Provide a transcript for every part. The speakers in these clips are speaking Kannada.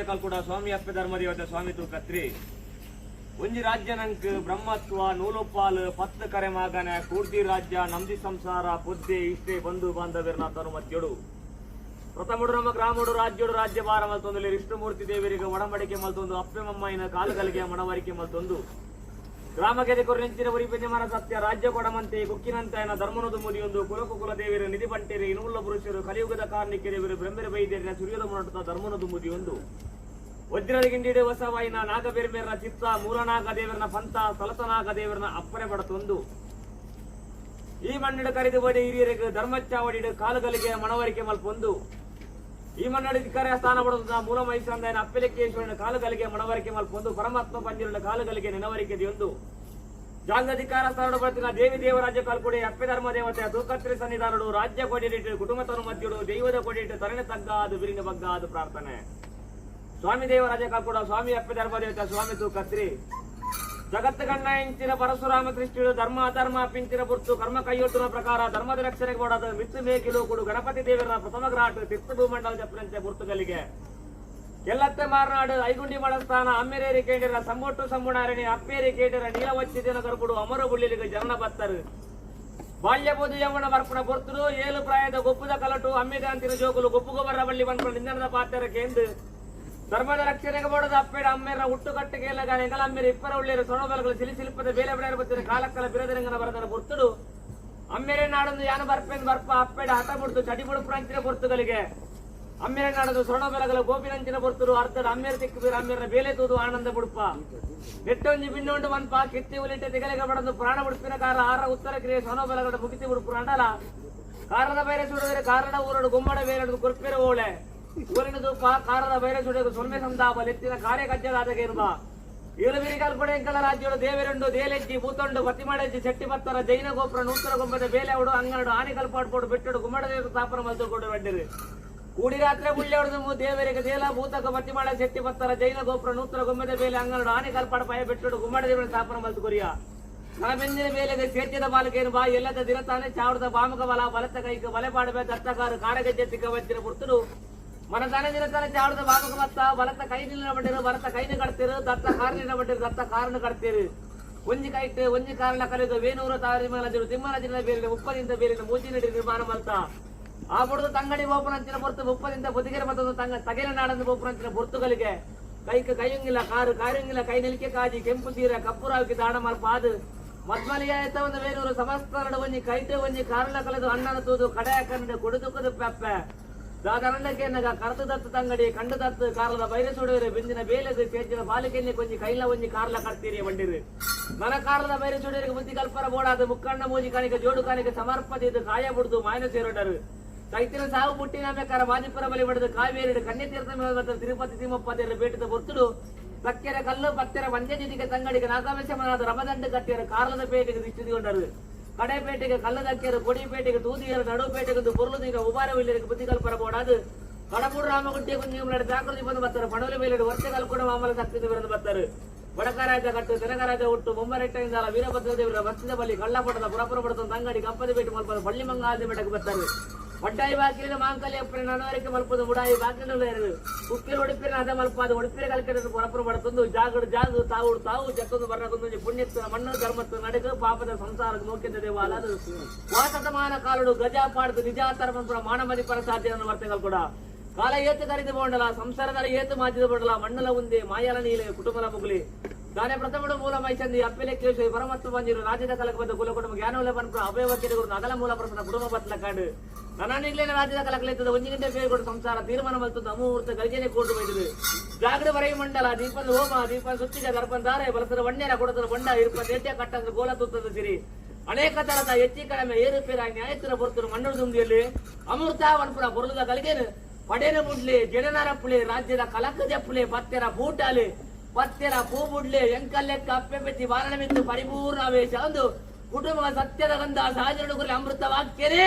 Kalkuda Swami Aspe Dharmadevata Swami tu Katri Unji Rajya Nank Brahmatwa Nulopal Patta Kare Magana Kurdi Rajya Namdi Samsara Pudde Iste Bandhu Bandhavirna Tanumatyodu Prathamudu Nama Gramudu Rajyodu Rajya Baramaltondali Vishnumurti Deviriga Vadamadike Maltondu Appemammaina Kalagalige Manavarike Maltondu ಗ್ರಾಮಕ್ಕೆ ಕೊರ್ನೆಂಚಿನ ವರಿಪೆಂಜಮನ ಸತ್ಯ ರಾಜ್ಯ ಕೊಡಮಂತೆ ಕುಕ್ಕಿನಂತಾಯನ ಧರ್ಮನದು ಮುದಿಯೊಂದು ಕುಲಕುಲ ದೇವಿರು ನಿಧಿ ಪಂಟೇರಿ ಇನುಲ್ಲ ಪುರುಷರು ಕಲಿಯುಗದ ಕಾರ್ಣಿಕೆರೆವರು ಬ್ರಹ್ಮರ ಬೈದೇರಿನ ಸುರ್ಯದ ಮುನಟದ ಧರ್ಮನದು ಮುದಿಯೊಂದು ವಜ್ರದ ಗಿಂಡಿಡೆ ಹೊಸವಾಯಿನ ನಾಗಬೆರ್ಮೆರ ಚಿತ್ತ ಮೂಲನಾಗ ದೇವರನ ಪಂಥ ಸಲತನಾಗ ದೇವರನ ಅಪ್ಪರೆ ಪಡತೊಂದು ಈ ಮಣ್ಣಿಡ ಕರೆದು ಬಡಿ ಹಿರಿಯರಿಗೆ ಧರ್ಮಚ್ಚಾವಡಿಡು ಕಾಲುಗಳಿಗೆ ಮನವರಿಕೆ ಮಲ್ಪೊಂದು ಈ ಮನ್ನಡಿ ಧಿಕ್ಕಾರ ಸ್ಥಾನ ಪಡೆದ ಮೂಲ ಮೈಸಂದಾಯನ ಅಪ್ಪೆಲೆಕ್ಕೇಶ್ವರನ ಕಾಲುಗಳಿಗೆ ಮನವರಿಕೆ ಮಲ್ಪೊಂದು ಪರಮಾತ್ಮ ಪಂಜಿರನ ಕಾಲುಗಳಿಗೆ ನೆನವರಿಕೆದೆಯೊಂದು ಜಾಗದ ಧಿಕ್ಕಾರ ಸ್ಥಾನ ಪಡೆದ ದೇವಿ ದೇವರಾಜ್ಯ ಕಾಲ್ಕೊಡಿ ಅಪ್ಪೆ ಧರ್ಮ ದೇವತೆ ತೂಕತ್ರಿ ಸನ್ನಿಧಾನಡು ರಾಜ್ಯ ಕೊಡಿಟ್ಟು ಕುಟುಂಬತನು ಮಧ್ಯಡು ದೈವದ ಕೊಡಿಟ್ಟು ತರಣೆ ತಗ್ಗ ಅದು ಬಿರಿನ ಬಗ್ಗ ಅದು ಪ್ರಾರ್ಥನೆ ಸ್ವಾಮಿ ದೇವರಾಜ್ಯ ಕಾಲ್ಕೊಡ ಸ್ವಾಮಿ ಅಪ್ಪೆ ಧರ್ಮ ದೇವತೆ ಸ್ವಾಮಿ ತೂಕತ್ರಿ ಜಗತ್ತು ಗಣ್ಣ ಇಂಚಿನ ಪರಶುರಾಮ ಕೃಷ್ಣುಡು ಧರ್ಮ ಅಧರ್ಮ ಪಿಂಚಿನ ಪುರ್ತು ಕರ್ಮ ಕೈಯೊಟ್ಟಿನ ಪ್ರಕಾರ ಧರ್ಮದ ರಕ್ಷಣೆಗೆ ಮಾಡೋದು ಮಿತ್ತು ಮೇಕಿಲು ಕೊಡು ಗಣಪತಿ ದೇವರ ಪ್ರಥಮ ಗ್ರಾಟ್ ತಿರ್ತು ಭೂಮಂಡಲ ಜಪ್ಪನಂತೆ ಪುರ್ತುಗಲಿಗೆ ಎಲ್ಲತ್ತೆ ಮಾರನಾಡು ಐಗುಂಡಿ ಮಳಸ್ಥಾನ ಅಮ್ಮೆರೇರಿ ಕೇಂದ್ರ ಸಂಗೊಟ್ಟು ಸಂಬುಣಾರಣಿ ಅಪ್ಪೇರಿ ಕೇಂದ್ರ ನೀಲವಚ್ಚಿದಿನ ಗರ್ಭುಡು ಅಮರ ಬುಳ್ಳಿಲಿಗೆ ಜನನ ಬತ್ತರು ಬಾಲ್ಯ ಬೋಧು ಯೌವನ ಬರ್ಪಣ ಪೊರ್ತುಡು ಏಳು ಪ್ರಾಯದ ಗೊಪ್ಪುದ ಕಲಟು ಅಮ್ಮೆಗಾಂತಿನ ಜೋಗುಲು ಗೊಪ್ಪುಗೊಬ್ಬರ ಬಳ್ಳಿ ಬಂದ್ಕೊಂಡು ನಿಂದನದ ಪಾತ್ರಕ್ಕೆ ಎಂದು ಧರ್ಮದ ರಕ್ಷಣೆಗೆ ಮಾಡೋದು ಅಪ್ಪೇಡ ಅಮ್ಮೇರ ಹುಟ್ಟುಕಟ್ಟಿಗೆ ಎಲ್ಲ ಎಂಗಲ ಅಮ್ಮೇರ ಇಪ್ಪರ ಉಳ್ಳಿರ ಸೊಣಬಲಗಳು ಸಿಲಿಸಿಲ್ಪದ ಬೇಲೆ ಬೆಳೆಯರ ಬತ್ತಿನ ಕಾಲಕ್ಕಲ ಬಿರದರಂಗನ ಬರದನ ಪುರ್ತುಡು ಅಮ್ಮೇರೆ ನಾಡೊಂದು ಯಾನ ಬರ್ಪೆಂದು ಬರ್ಪ ಅಪ್ಪೇಡ ಹಠ ಮುಡ್ತು ಚಡಿಬುಡು ಪ್ರಾಂಚಿನ ಪೊರ್ತುಗಳಿಗೆ ಅಮ್ಮೇರೆ ನಾಡದು ಸೊಣಬಲಗಳ ಗೋಪಿನಂಚಿನ ಪೊರ್ತುಡು ಅರ್ಥದ ಅಮ್ಮೇರ ತಿಕ್ಕು ಅಮ್ಮೇರನ ಬೇಲೆ ತೂದು ಆನಂದ ಬುಡುಪ ನೆಟ್ಟೊಂಜಿ ಬಿನ್ನೊಂಡು ಮನ್ಪ ಕಿತ್ತಿ ಉಲಿಟ್ಟೆ ತೆಗಲೆಗೆ ಬಡದು ಪ್ರಾಣ ಬುಡುಪಿನ ಕಾರ ಆರ ಉತ್ತರ ಕ್ರಿಯೆ ಸೊಣಬಲಗಳ ಮುಗಿತಿ ಬುಡುಪು ಅಂಡಲ ಕಾರದ ಬೈರೆ ಸುಡಿದರೆ ಕಾರಣ ಊರಡು ಗುಮ್ಮಡ ಬೇರೆ ಕುರ್ಪಿರ ಓಳೆ ಊರಿನದು ಕಾರದ ಬೈರೆ ಸುಡಿದು ಸೊನ್ನೆ ಸಂದಾಪ ಲೆತ್ತಿನ ಕಾರ್ಯಗಜ್ಜಲಾದಗೇನುಬ ಏಳುಬಿರಿಗಾಲ್ ಕೊಡೆ ಎಂಕಲ ರಾಜ್ಯಗಳು ದೇವೆರೆಂಡು ದೇಲೆಜ್ಜಿ ಭೂತೊಂಡು ಪತಿಮಾಡೆಜ್ಜಿ ಶೆಟ್ಟಿ ಬತ್ತರ ಜೈನ ಗೋಪುರ ನೂತರ ಗೊಂಬದ ಬೇಲೆ ಅವಡು ಅಂಗನಡು ಆನಿಕಲ್ ಪಾಡ್ಪೋಡು ಬಿಟ್ಟಡು ಗುಮ್ಮಡ ದೇವರು ಸ್ಥಾಪನ ಮಲ್ತುಕೊಂಡು ಬಡ್ಡಿರು ಕೂಡಿ ರಾತ್ರಿ ಮುಳ್ಳೆ ಹೊಡೆದು ದೇವರಿಗೆ ದೇಲ ಭೂತಕ ಪತಿಮಾಡ ಶೆಟ್ಟಿ ಬತ್ತರ ಜೈನ ಗೋಪುರ ನೂತರ ಗೊಂಬದ ಬೇಲೆ ಅಂಗನಡು ಆನಿಕಲ್ ಪಾಡ ಪಯ ಬಿಟ್ಟಡು ಗುಮ್ಮಡ ದೇವರ ಸ್ಥಾಪನ ಮಲ್ತು ಕೊರಿಯ ನಲಬೆಂದಿನ ಬೇಲೆಗೆ ಸೇತ್ಯದ ಬಾಲಕೇನು ಬಾ ಎಲ್ಲದ ದಿನತಾನೆ ಚಾವಡದ ಬಾಮಕ ಬಲ ಬಲತ ಕೈಕ ಬಲೆ ಪಾಡಬೇ ದತ್ತಕಾರು ಕಾರಗಜ್ಜೆ ತಿಕ್ಕ ವಚ್ಚಿನ ಪುರ್ತರು ಮನದಾನೆ ದಿನತಾನೆ ಚಾವಡದ ಬಾಮಕ ಮತ್ತ ಬಲತ ಕೈ ನಿಲ್ಲಿನ ಬಡ್ಡಿರು ಬಲತ ಕೈನ ಕಟ್ತಿರು ದತ್ತ ಕಾರಣಿನ ಬಡ್ಡಿರು ದತ್ತ ಕಾರಣ ಕಟ್ತೀರು ಒಂಜಿ ಕೈಟ್ ಒಂಜಿ ಕಾರಣ ಕಲಿದು ವೇಣೂರ ತಾವರಿ ಮೇಲಜರು ತಿಮ್ಮನಜಿನ ಬೇಲಿನ ಉಪ್ಪದಿಂದ ಬೇಲಿನ ಮೂಜಿ ನಡಿ ನಿರ್ಮಾಣ ಮಲ್ತ ಆ ಬುಡದ ತಂಗಡಿ ಬೋಪನಂಚಿನ ಪೊರ್ತು ಉಪ್ಪದಿಂದ ಬುದಿಗೆರೆ ಮತ್ತೊಂದು ತಗೆಲ ನಾಡಂದು ಬೋಪನಂಚಿನ ಪೊರ್ತುಗಳಿಗೆ ಕೈಕ ಕೈಯಂಗಿಲ್ಲ ಕಾರು ಕಾರ್ಯಂಗಿಲ್ಲ ಕೈ ನಿಲಿಕೆ ಕಾಜಿ ಕೆಂಪು ಸೀರೆ ಕಪ್ಪು ರಾವಿಕೆ ದಾಣ ಮಲ್ಪ ಅದು ಮದ್ಮಲಿಯ ಎತ್ತವನ್ನು ವೇಣೂರು ಸಮಸ್ತ ಒಂಜಿ ಕೈಟು ಒಂಜಿ ಕಾರಣ ಕಲೆದು ಅಣ್ಣನ ತೂದು ಕಡೆಯ ಕನ್ನಡ ಕೊಡುದುಕದು ಪೆಪ್ಪೆ ದಾದರಂಡಕ್ಕೆ ನಗ ಕರತು ದತ್ತು ತಂಗಡಿ ಕಂಡು ದತ್ತು ಕಾರದ ಬೈರೆ ಸುಡುವರೆ ಬಿಂದಿನ ಬೇಲೆದು ಸೇಚಿನ ಬಾಲಿಕೆಯಲ್ಲಿ ಕೊಂಚಿ ಕೈಲ ಒಂಜಿ ಕಾರ್ಲ ಕಟ್ತೀರಿ ಬಂಡಿರು ಮನ ಕಾರದ ಬೈರೆ ಸುಡುವರಿಗೆ ಬುದ್ಧಿ ಕಲ್ಪರ ಬೋಡಾದ ಮುಕ್ಕಣ್ಣ ಮೂಜಿ ಕಾಣಿಕೆ ಜೋಡು ಕಾಣಿಕೆ ಸಮರ್ಪತೆ ಇದು ಕಾಯ ಬಿಡುದು ಮಾಯನ ಸೇರೋಡರು ಕೈತಿನ ಸಾವು ಬುಟ್ಟಿನ ಬೇಕಾರ ಮಾಜಿಪುರ ಬಲಿ ಬಡದು ಕಾವೇರಿ ಕನ್ಯೆ ತೀರ್ಥ ಮೇಲೆ ತಿರುಪತಿ ತಿಮ್ಮಪ್ಪ ದೇವರ ಬೇಟದ ಬೊರ್ತುಡು ಸಕ್ಕೆರೆ ಕಲ್ಲು ಪತ್ತೆರ ಪಂಚಜಿಟಿಗೆ ತಂಗಡಿಗೆ ನಾಗವೇಶಮನಾದ ರಮದಂಡ ಕಟ್ಟಿಯರು ಕಾರ್ಲದ ಪೇಟೆಗೆ ದಿಷ್ಟಿಕೊಂಡರು ಕಡೆಪೇಟೆಗೆ ಕಲ್ಲದಕ್ಕಿಯರು ಕೊಡಿಪೇಟೆಗೆ ತೂದಿಯರು ನಡುಪೇಟೆಗೆ ಪೊರ್ಲುದೀಗ ಉಬಾರವಿಲ್ಲರಿಗೆ ಬುದ್ಧಿ ಕಲ್ಪರ ಬೋಡಾದು ಕಡಪೂರು ರಾಮಗುಟ್ಟಿಯ ಕುಂಜಿ ಜಾಗೃತಿ ಬಂದು ಬರ್ತಾರೆ ಪಡವಲಿ ಮೇಲೆ ವರ್ಷಗಳು ಕೂಡ ಮಾಮೂಲ ಸಕ್ತಿದ್ದು ಬರೆದು ಬರ್ತಾರೆ ಬಡಕರಾಜ ಕಟ್ಟು ತೆಲಗರಾಜ ಹುಟ್ಟು ಬೊಮ್ಮರೆಟ್ಟೆಯಿಂದ ವೀರಭದ್ರ ದೇವರ ವರ್ಷದ ಬಳಿ ಕಳ್ಳಪಡದ ಪುರಪುರ ಪಡದ ತಂಗಡಿ ಕಪ್ಪದ ಬೇಟು ಮಲ್ಪದ ಬಳ್ಳಿ ಮಂಗಾದ ಬೆಟ್ಟಕ್ಕೆ ಬರ್ತಾರೆ ಒಡ್ಡಾಯಿ ಬಾಕಿಲಿನ ಮಾಂಕಲ್ಯ ನನವರಿಕೆ ಮಲ್ಪದ ಮುಡಾಯಿ ಬಾಕಿಲು ಉಕ್ಕಿನ ಉಡುಪಿನ ಅದ ಮಲ್ಪಾದ ಉಡುಪಿನ ಕಲ್ಕೆದ ಪುರಪುರ ಪಡತೊಂದು ಜಾಗಡು ಜಾಗು ತಾವು ತಾವು ಜತ್ತೊಂದು ಬರಕೊಂದು ಪುಣ್ಯತ್ವ ಮಣ್ಣು ಧರ್ಮತ್ವ ನಡೆದು ಪಾಪದ ಸಂಸಾರ ನೋಕಿದ್ದ ದೇವಾಲ ಅದು ವಾಸತಮಾನ ಕಾಲುಡು ಗಜ ಪಾಡ್ದು ನಿಜಾತರ್ಮಪುರ ಮಾನಮದಿ ಪರ ಸಾಧ್ಯವನ್ನು ವರ್ತನೆಗಳು ಕೂಡ ಕಾಲ ಏತು ಕರಿದು ಬೋಂಡಲ ಸಂಸಾರದಲ್ಲಿ ಏತು ಮಾಜಿದ ಬೋಂಡಲ ಮಣ್ಣಲ ಉಂದೆ ಮಾಯಲ ನೀಲೆ ಕುಟುಂಬದ ಮುಗುಲಿ ತಾನೇ ಪ್ರಥಮಡು ಮೂಲ ಮೈಸಂದಿ ಅಪ್ಪೆಲೆಕ್ಕೇಶ್ವರಿ ಪರಮತ್ವ ಬಂದಿರು ರಾಜ್ಯದ ಕಲಕ ಬಂದ ಕುಲ ಕುಟುಂಬ ಜ್ಞಾನವಲ್ಲ ಬಂದು ಅಭಯವತ್ತಿನ ನಗಲ ಮೂಲ ಪ್ರಸನ್ನ ಕುಟುಂಬ ಬತ್ಲ ಕಾಡು ನನ್ನಿಗ್ಲೇನ ರಾಜ್ಯದ ಕಲಕಲೆತ್ತದ ಒಂಜಿ ಗಂಟೆ ಬೇಗ ಸಂಸಾರ ತೀರ್ಮಾನ ಮಲ್ತದ ಅಮೂರ್ತ ಗರ್ಜನೆ ಕೋಟು ಬೈದು ಜಾಗಡ ವರೈ ಮಂಡಲ ದೀಪದ ಹೋಮ ದೀಪ ಸುತ್ತಿಗ ದರ್ಪನ್ ದಾರೆ ಬಲಸದ ಬಂಡೇರ ಕೊಡದ ಬಂಡ ಇರ್ಪ ಎಟ್ಟೆ ಕಟ್ಟದ ಗೋಲ ತುತ್ತದ ಸಿರಿ ಅನೇಕ ತರದ ಹೆಚ್ಚಿ ಕಡಿಮೆ ಏರುಪೇರಾಗಿ ನ್ಯಾಯಸ್ಥರ ಬರ್ತರು ಮಣ್ಣು ದುಂದಿಯಲ್ಲಿ ಅಮೃತ ವನ್ಪುರ ಬರುದ ಕಲಿಗೇನು ಪಡೆನ ಬುಡ್ಲೆ ಜಡನರಪ್ಪುಲೆ ರಾಜ್ಯದ ಕಲಕ ಜಪ್ಪುಲೆ ಪತ್ತೆರ ಬೂಟಾಲೆ ಪತ್ತೆರ ಪೂ ಬುಡ್ಲೆ ಎಂಕಲ್ಲೆಕ್ಕ ಅಪ್ಪೆ ಬೆತ್ತಿ ಬಾರಣಮಿತ್ತು ಪರಿಪೂರ್ಣ ಆವೇಶ ಒಂದು ಕುಟುಂಬ ಸತ್ಯದ ಗಂಧ ಸಹಜ ಅಮೃತ ವಾಕ್ಯರೇ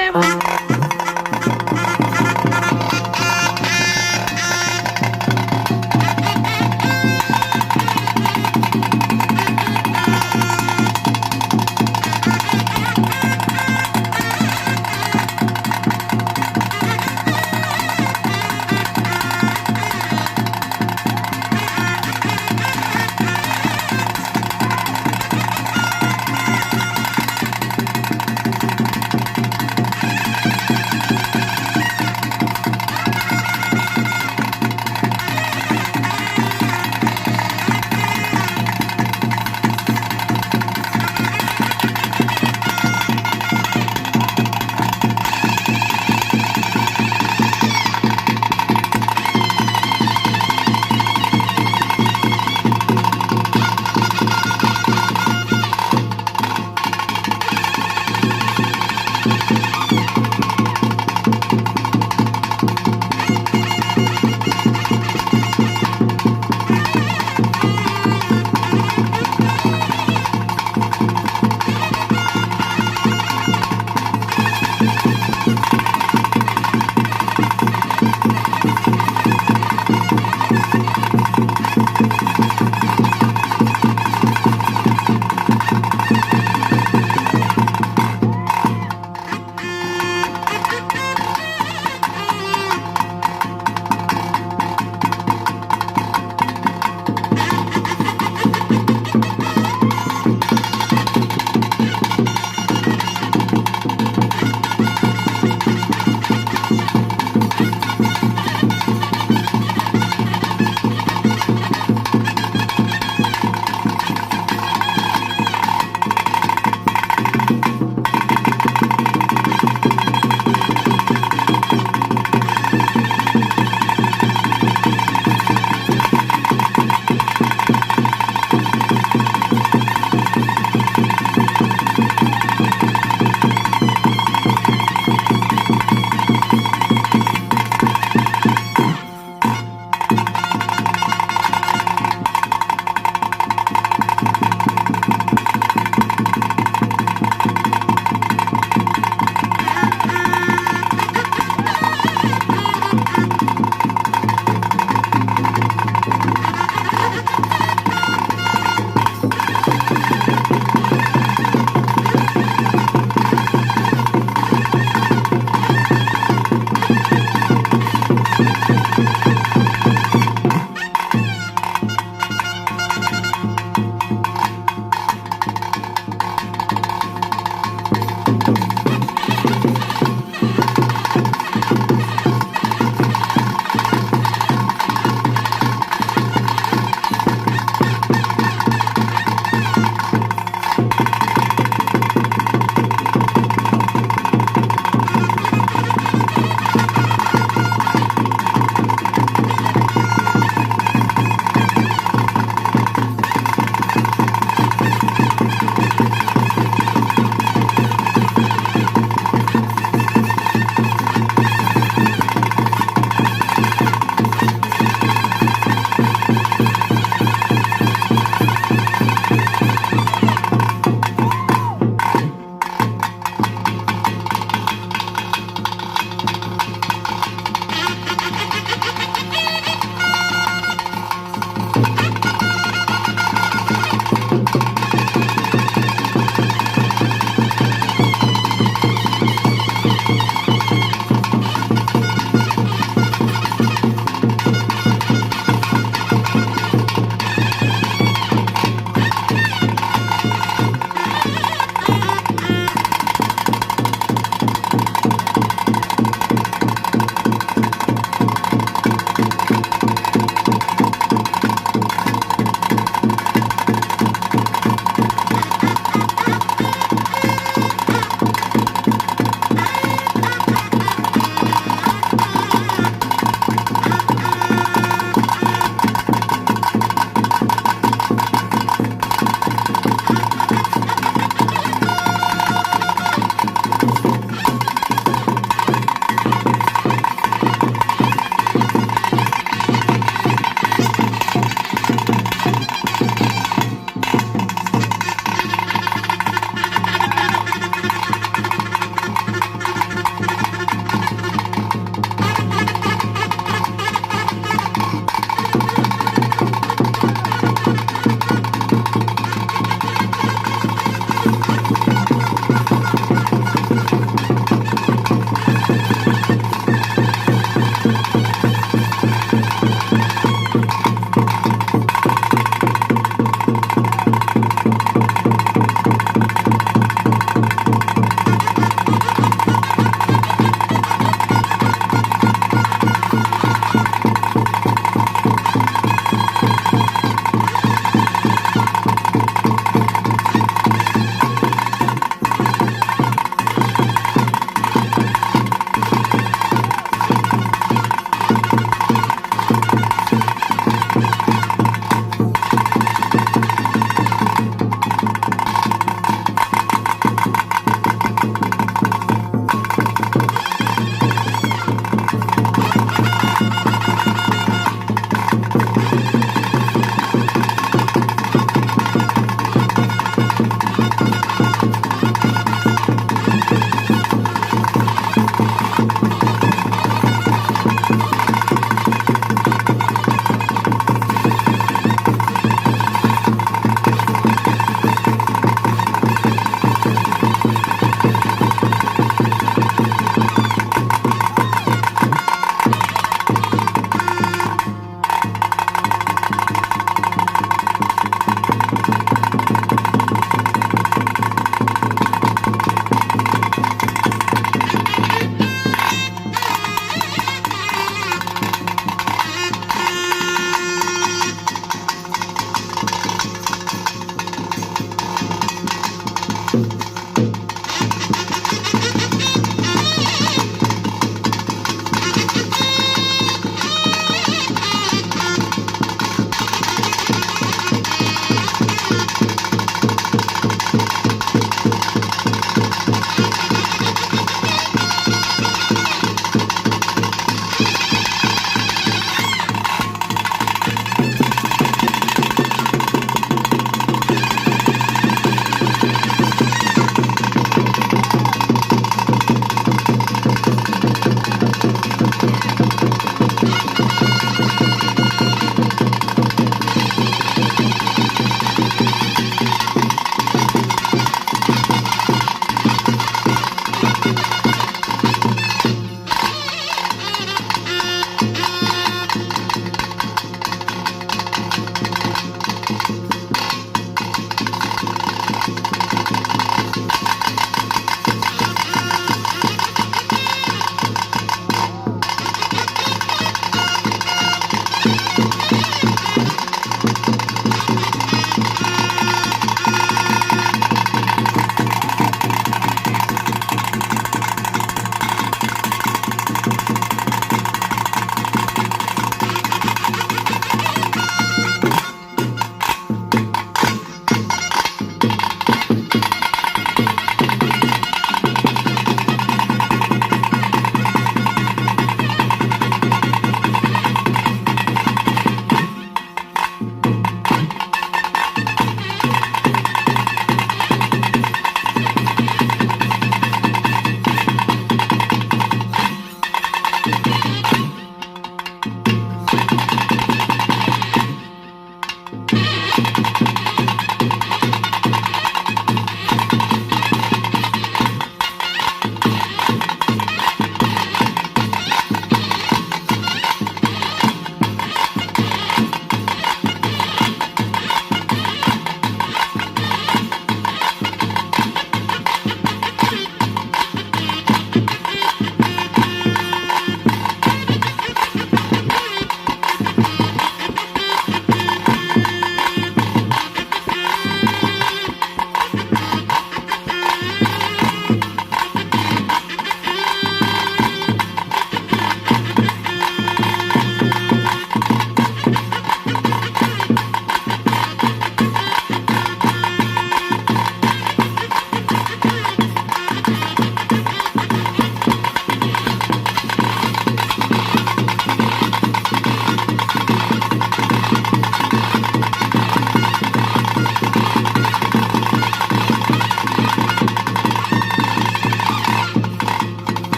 ಠಠಠಠ